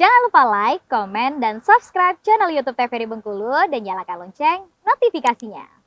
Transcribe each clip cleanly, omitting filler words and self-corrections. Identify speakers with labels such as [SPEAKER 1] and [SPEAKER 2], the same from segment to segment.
[SPEAKER 1] Jangan lupa like, komen, dan subscribe channel YouTube TVRI Bengkulu dan nyalakan lonceng notifikasinya.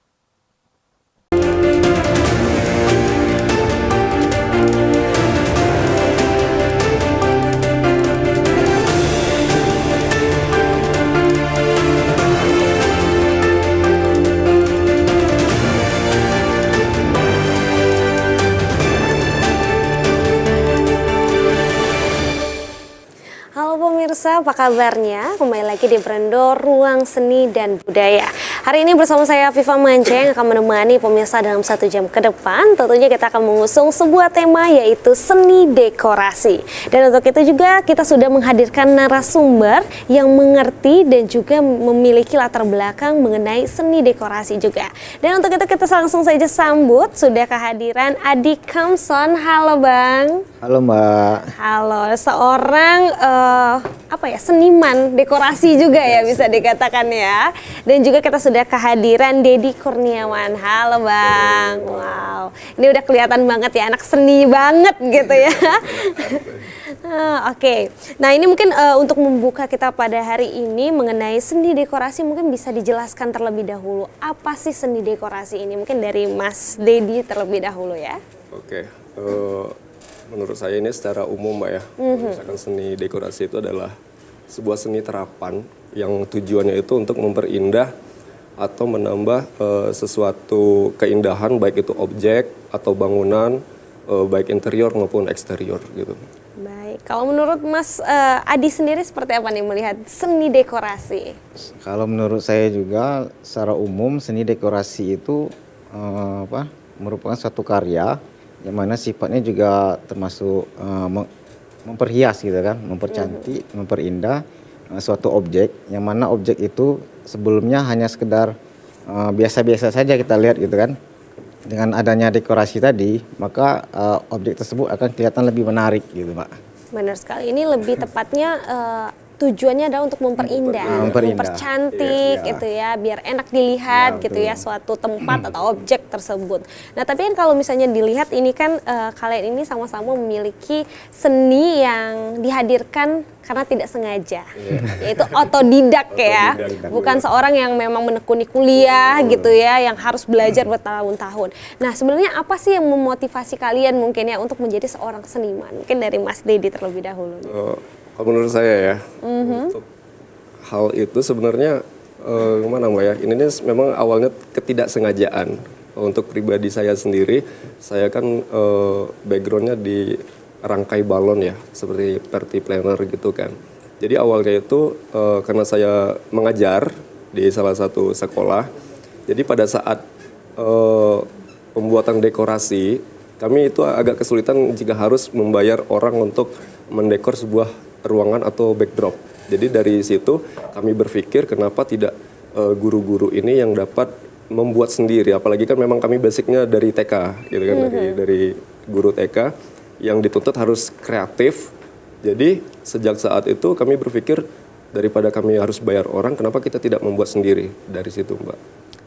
[SPEAKER 2] Halo pemirsa, apa kabarnya? Kembali lagi di Brando Ruang Seni dan Budaya. Hari ini bersama saya Viva Mance yang akan menemani pemirsa dalam 1 jam ke depan. Tentunya kita akan mengusung sebuah tema yaitu seni dekorasi. Dan untuk itu juga kita sudah menghadirkan narasumber yang mengerti dan juga memiliki latar belakang mengenai seni dekorasi juga. Dan untuk itu kita langsung saja sambut sudah kehadiran Adi Kamson. Halo Bang.
[SPEAKER 3] Halo Mbak.
[SPEAKER 2] Halo, seorang seniman dekorasi juga ya bisa dikatakan ya. Dan juga kita sudah kehadiran Dedi Kurniawan. Halo Bang. Wow, ini udah kelihatan banget ya anak seni banget gitu ya. Oke. Nah ini mungkin untuk membuka kita pada hari ini mengenai seni dekorasi mungkin bisa dijelaskan terlebih dahulu. Apa sih seni dekorasi ini? Mungkin dari Mas Dedi terlebih dahulu ya.
[SPEAKER 4] Oke. Menurut saya ini secara umum Mbak ya, misalkan seni dekorasi itu adalah sebuah seni terapan yang tujuannya itu untuk memperindah atau menambah sesuatu keindahan baik itu objek atau bangunan, baik interior maupun eksterior gitu.
[SPEAKER 2] Baik, kalau menurut Mas Adi sendiri seperti apa nih melihat seni dekorasi?
[SPEAKER 3] Kalau menurut saya juga secara umum seni dekorasi itu merupakan suatu karya yang mana sifatnya juga termasuk memperhias gitu kan, mempercantik, memperindah suatu objek yang mana objek itu sebelumnya hanya sekedar biasa-biasa saja kita lihat gitu kan. Dengan adanya dekorasi tadi, maka objek tersebut akan kelihatan lebih menarik gitu, Mbak.
[SPEAKER 2] Benar sekali. Ini lebih tepatnya tujuannya adalah untuk memperindah, mempercantik gitu ya, biar enak dilihat gitu ya suatu tempat atau objek tersebut. Nah tapi kan kalau misalnya dilihat ini kan kalian ini sama-sama memiliki seni yang dihadirkan karena tidak sengaja, yaitu otodidak ya, bukan seorang yang memang menekuni kuliah gitu ya, yang harus belajar bertahun-tahun. Nah sebenarnya apa sih yang memotivasi kalian mungkin ya untuk menjadi seorang seniman? Mungkin dari Mas Dedi terlebih dahulu.
[SPEAKER 4] Kalau menurut saya ya, untuk hal itu sebenarnya gimana Mbak ya, ini memang awalnya ketidaksengajaan. Untuk pribadi saya sendiri, saya kan backgroundnya di rangkai balon ya, seperti party planner gitu kan. Jadi awalnya itu karena saya mengajar di salah satu sekolah, jadi pada saat pembuatan dekorasi, kami itu agak kesulitan jika harus membayar orang untuk mendekor sebuah ruangan atau backdrop. Jadi dari situ kami berpikir kenapa tidak guru-guru ini yang dapat membuat sendiri, apalagi kan memang kami basicnya dari TK gitu kan, dari guru TK yang dituntut harus kreatif. Jadi sejak saat itu kami berpikir daripada kami harus bayar orang, kenapa kita tidak membuat sendiri. Dari situ Mbak.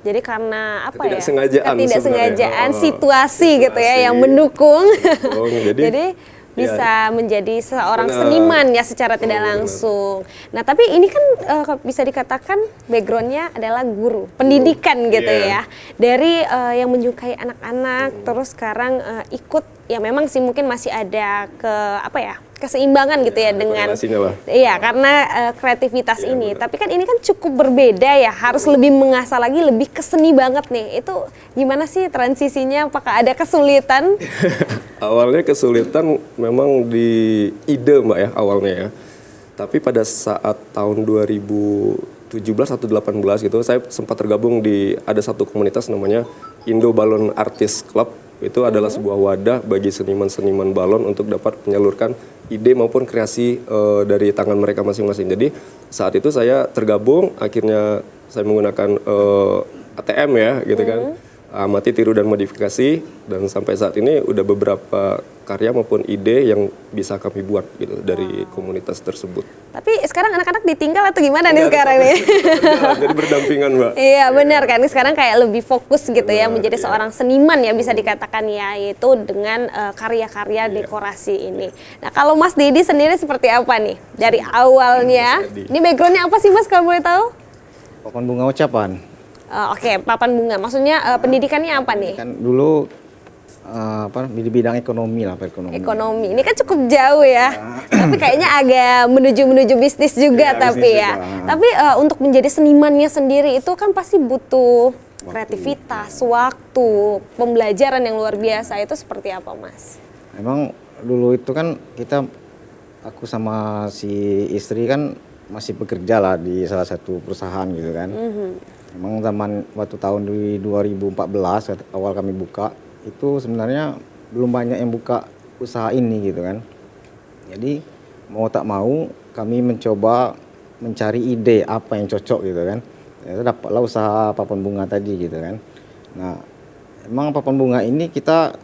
[SPEAKER 2] Jadi karena apa ya?
[SPEAKER 4] Ketidaksengajaan
[SPEAKER 2] situasi gitu ya yang mendukung. Jadi bisa
[SPEAKER 4] ya,
[SPEAKER 2] menjadi seorang seniman ya secara tidak langsung. Nah tapi ini kan bisa dikatakan backgroundnya adalah guru pendidikan gitu ya. Dari yang menyukai anak-anak terus sekarang ikut ya memang sih mungkin masih ada keseimbangan gitu ya dengan karena kreativitas ini. Tapi kan ini kan cukup berbeda ya, harus lebih mengasah lagi, lebih ke seni banget nih. Itu gimana sih transisinya? Apakah ada kesulitan?
[SPEAKER 4] Awalnya kesulitan memang di ide Mbak ya awalnya ya. Tapi pada saat tahun 2017 atau 2018 gitu, saya sempat tergabung di ada satu komunitas namanya Indo Balon Artist Club. Itu adalah sebuah wadah bagi seniman-seniman balon untuk dapat menyalurkan ide maupun kreasi dari tangan mereka masing-masing. Jadi saat itu saya tergabung, akhirnya saya menggunakan ATM ya gitu kan, amati, tiru dan modifikasi, dan sampai saat ini udah beberapa karya maupun ide yang bisa kami buat gitu dari komunitas tersebut.
[SPEAKER 2] Tapi sekarang anak-anak ditinggal atau gimana nih sekarang nih?
[SPEAKER 4] Jadi berdampingan, Mbak.
[SPEAKER 2] Iya benar kan, sekarang kayak lebih fokus gitu ya menjadi seorang seniman ya bisa dikatakan ya, yaitu dengan karya-karya dekorasi ini. Nah kalau Mas Dedi sendiri seperti apa nih dari awalnya? Ini backgroundnya apa sih Mas kalau boleh tahu?
[SPEAKER 3] Papan bunga ucapan.
[SPEAKER 2] Oke, papan bunga. Maksudnya pendidikannya apa nih?
[SPEAKER 3] Kan dulu di bidang ekonomi lah, Pak, ekonomi.
[SPEAKER 2] Ekonomi. Ini kan cukup jauh ya. Tapi kayaknya agak menuju bisnis juga tapi
[SPEAKER 3] bisnis
[SPEAKER 2] ya.
[SPEAKER 3] juga.
[SPEAKER 2] Tapi untuk menjadi senimannya sendiri itu kan pasti butuh kreativitas, waktu, pembelajaran yang luar biasa. Itu seperti apa, Mas?
[SPEAKER 3] Emang dulu itu kan aku sama si istri kan masih bekerja lah di salah satu perusahaan gitu kan. Emang waktu tahun 2014 awal kami buka, itu sebenarnya belum banyak yang buka usaha ini gitu kan. Jadi mau tak mau kami mencoba mencari ide apa yang cocok gitu kan. Ya, dapatlah usaha papan bunga tadi gitu kan. Nah, emang papan bunga ini kita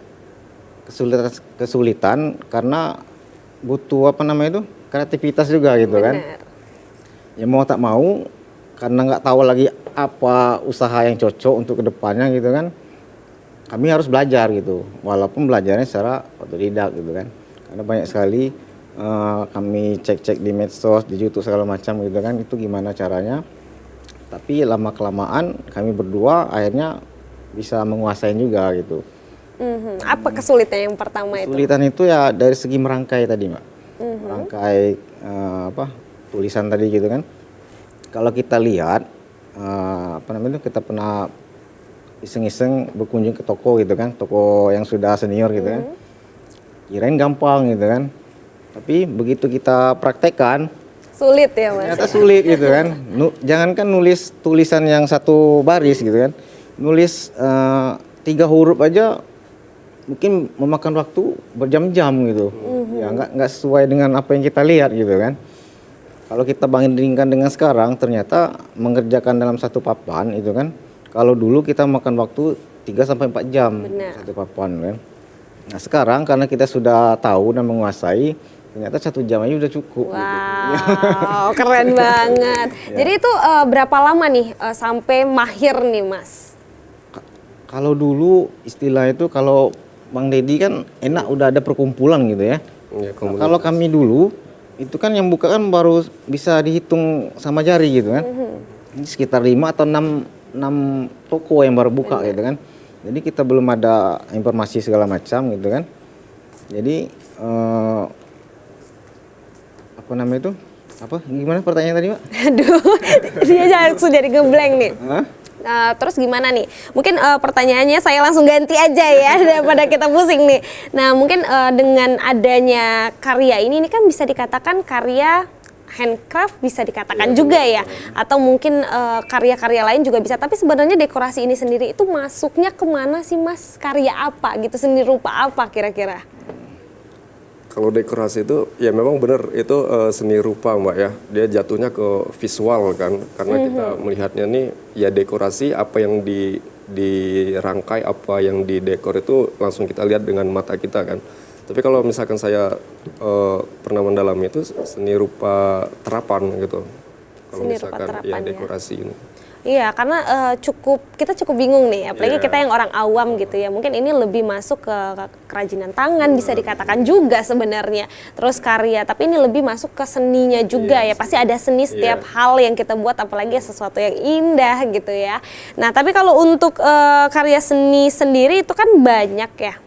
[SPEAKER 3] kesulitan karena butuh kreativitas juga gitu kan. Ya mau tak mau karena nggak tahu lagi apa usaha yang cocok untuk kedepannya gitu kan. Kami harus belajar gitu, walaupun belajarnya secara otodidak gitu kan. Karena banyak sekali kami cek-cek di medsos, di YouTube segala macam gitu kan, itu gimana caranya. Tapi lama-kelamaan kami berdua akhirnya bisa menguasai juga gitu.
[SPEAKER 2] Apa kesulitan yang pertama itu?
[SPEAKER 3] Kesulitan itu ya dari segi merangkai tadi, Mbak. Merangkai tulisan tadi gitu kan. Kalau kita lihat, kita pernah iseng-iseng berkunjung ke toko gitu kan, toko yang sudah senior gitu kan. Kirain gampang gitu kan. Tapi begitu kita praktekkan,
[SPEAKER 2] sulit ya Mas?
[SPEAKER 3] ternyata sulit gitu kan. Jangankan nulis tulisan yang satu baris gitu kan. Nulis 3 huruf aja mungkin memakan waktu berjam-jam gitu. Ya nggak sesuai dengan apa yang kita lihat gitu kan. Kalau kita bandingkan dengan sekarang, ternyata mengerjakan dalam satu papan itu kan, kalau dulu kita makan waktu 3-4 jam.
[SPEAKER 2] Benar.
[SPEAKER 3] Satu papan kan. Nah sekarang karena kita sudah tahu dan menguasai, ternyata 1 jam aja udah cukup.
[SPEAKER 2] Wow, keren banget. Jadi itu berapa lama nih sampai mahir nih Mas?
[SPEAKER 3] Kalau dulu istilah itu kalau Bang Dedi kan enak udah ada perkumpulan gitu ya. Nah, kalau kami dulu itu kan yang buka kan baru bisa dihitung sama jari gitu kan. Ini sekitar 5 atau 6 toko yang baru buka gitu kan. Jadi kita belum ada informasi segala macam gitu kan. Jadi gimana pertanyaan tadi, Pak?
[SPEAKER 2] Aduh, dia langsung jadi ngeblank nih. Terus gimana nih? Mungkin pertanyaannya saya langsung ganti aja ya daripada kita pusing nih. Nah mungkin dengan adanya karya ini kan bisa dikatakan karya handcraft bisa dikatakan juga ya. Atau mungkin karya-karya lain juga bisa. Tapi sebenarnya dekorasi ini sendiri itu masuknya kemana sih Mas? Karya apa gitu? Seni rupa apa kira-kira?
[SPEAKER 4] Kalau dekorasi itu ya memang benar itu seni rupa Mbak ya. Dia jatuhnya ke visual kan. Karena kita melihatnya nih ya dekorasi apa yang dirangkai, apa yang didekor itu langsung kita lihat dengan mata kita kan. Tapi kalau misalkan saya pernah mendalami itu seni rupa terapan gitu. Kalau misalkan ya dekorasi ini.
[SPEAKER 2] Iya, karena kita cukup bingung nih, apalagi kita yang orang awam gitu ya. Mungkin ini lebih masuk ke kerajinan tangan bisa dikatakan juga sebenarnya. Terus karya, tapi ini lebih masuk ke seninya juga ya. Pasti ada seni setiap hal yang kita buat, apalagi sesuatu yang indah gitu ya. Nah, tapi kalau untuk karya seni sendiri itu kan banyak ya.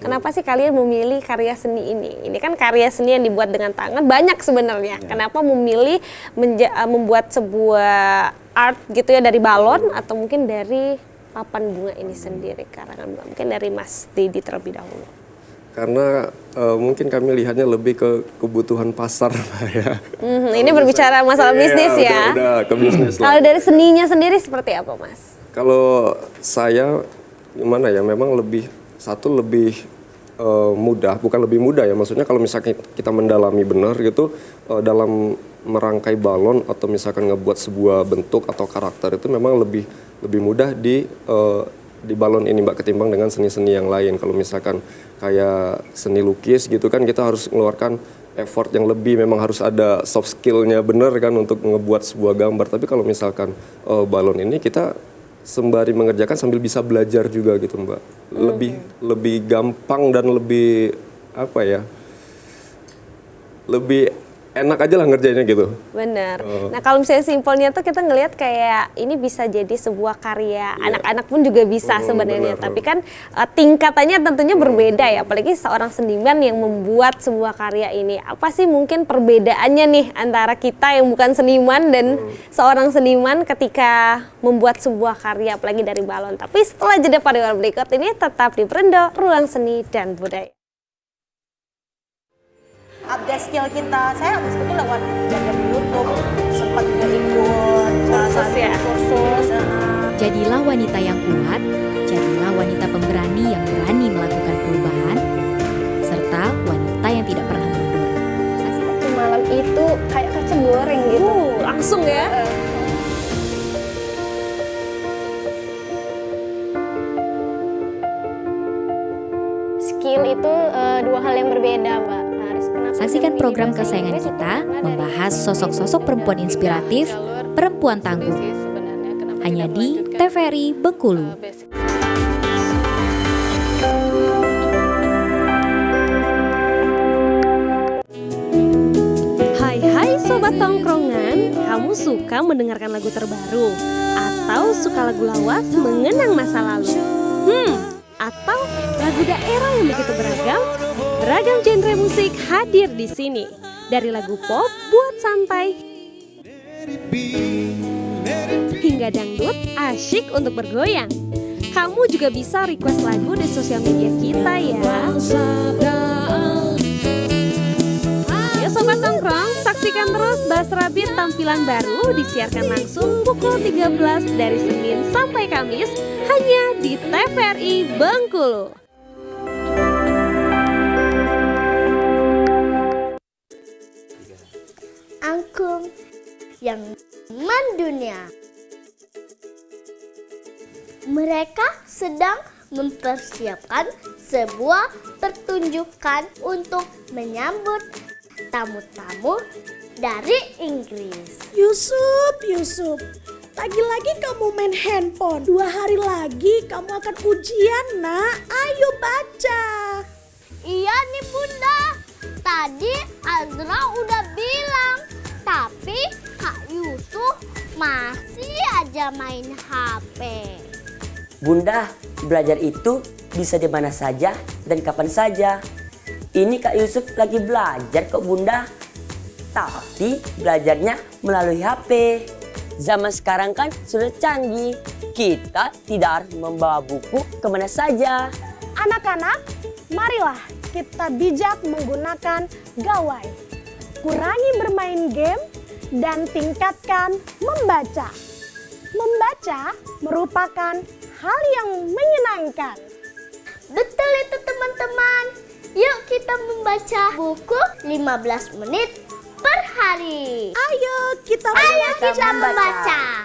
[SPEAKER 2] Kenapa sih kalian memilih karya seni ini? Ini kan karya seni yang dibuat dengan tangan banyak sebenarnya. Kenapa memilih membuat sebuah art gitu ya dari balon atau mungkin dari papan bunga ini sendiri? Karena mungkin dari Mas Dedi terlebih dahulu.
[SPEAKER 4] Karena mungkin kami lihatnya lebih ke kebutuhan pasar ya.
[SPEAKER 2] Ini berbicara masalah bisnis ya.
[SPEAKER 4] Udah ke bisnis
[SPEAKER 2] Kalau
[SPEAKER 4] lah.
[SPEAKER 2] dari seninya sendiri seperti apa Mas?
[SPEAKER 4] Kalau saya gimana ya, memang lebih mudah, bukan lebih mudah ya, maksudnya kalau misalnya kita mendalami benar gitu dalam merangkai balon atau misalkan ngebuat sebuah bentuk atau karakter itu memang lebih mudah di balon ini Mbak, ketimbang dengan seni-seni yang lain. Kalau misalkan kayak seni lukis gitu kan, kita harus mengeluarkan effort yang lebih, memang harus ada soft skill-nya bener kan untuk ngebuat sebuah gambar. Tapi kalau misalkan balon ini kita sembari mengerjakan sambil bisa belajar juga gitu Mbak. Lebih gampang dan lebih apa ya? Lebih enak aja lah ngerjainnya gitu.
[SPEAKER 2] Bener. Nah kalau misalnya simpelnya tuh kita ngelihat kayak ini bisa jadi sebuah karya. Anak-anak pun juga bisa sebenarnya. Tapi kan tingkatannya tentunya berbeda ya. Apalagi seorang seniman yang membuat sebuah karya ini. Apa sih mungkin perbedaannya nih antara kita yang bukan seniman dan seorang seniman ketika membuat sebuah karya apalagi dari balon. Tapi setelah jeda pariwara berikut ini tetap di Brendo, Ruang Seni dan Budaya.
[SPEAKER 5] Update skill kita, saya sebetulnya lewat belajar di YouTube, sempat juga ikut kursus.
[SPEAKER 6] Jadilah wanita yang kuat, jadilah wanita pemberani yang berani melakukan perubahan, serta wanita yang tidak pernah mundur.
[SPEAKER 2] Waktu malam itu kayak kacang goreng gitu. Langsung ya. Skill itu dua hal yang berbeda, Mbak.
[SPEAKER 6] Saksikan program kesayangan kita membahas sosok-sosok perempuan inspiratif, perempuan tangguh. Hanya di TVRI Bengkulu.
[SPEAKER 2] Hai Sobat Tongkrongan, kamu suka mendengarkan lagu terbaru? Atau suka lagu lawas mengenang masa lalu? Atau lagu daerah yang begitu beragam? Beragam genre musik hadir di sini. Dari lagu pop buat santai hingga dangdut asyik untuk bergoyang. Kamu juga bisa request lagu di sosial media kita ya. Ya Sobat Tongkrong, saksikan terus Bas Rabbit tampilan baru disiarkan langsung pukul 13 dari Senin sampai Kamis hanya di TVRI Bengkulu.
[SPEAKER 7] Angklung yang mendunia. Mereka sedang mempersiapkan sebuah pertunjukan untuk menyambut tamu-tamu dari Inggris.
[SPEAKER 5] Yusuf, lagi-lagi kamu main handphone. 2 hari lagi kamu akan ujian, nak. Ayo baca.
[SPEAKER 7] Iya nih Bunda, tadi Azra udah bilang, tapi Kak Yusuf masih aja main HP.
[SPEAKER 8] Bunda, belajar itu bisa di mana saja dan kapan saja. Ini Kak Yusuf lagi belajar kok Bunda. Tapi belajarnya melalui HP. Zaman sekarang kan sudah canggih. Kita tidak harus membawa buku kemana saja.
[SPEAKER 5] Anak-anak, marilah kita bijak menggunakan gawai. Kurangi bermain game dan tingkatkan membaca. Membaca merupakan hal yang menyenangkan.
[SPEAKER 7] Betul itu teman-teman. Yuk kita membaca buku 15 menit per hari.
[SPEAKER 5] Ayo kita
[SPEAKER 7] membaca.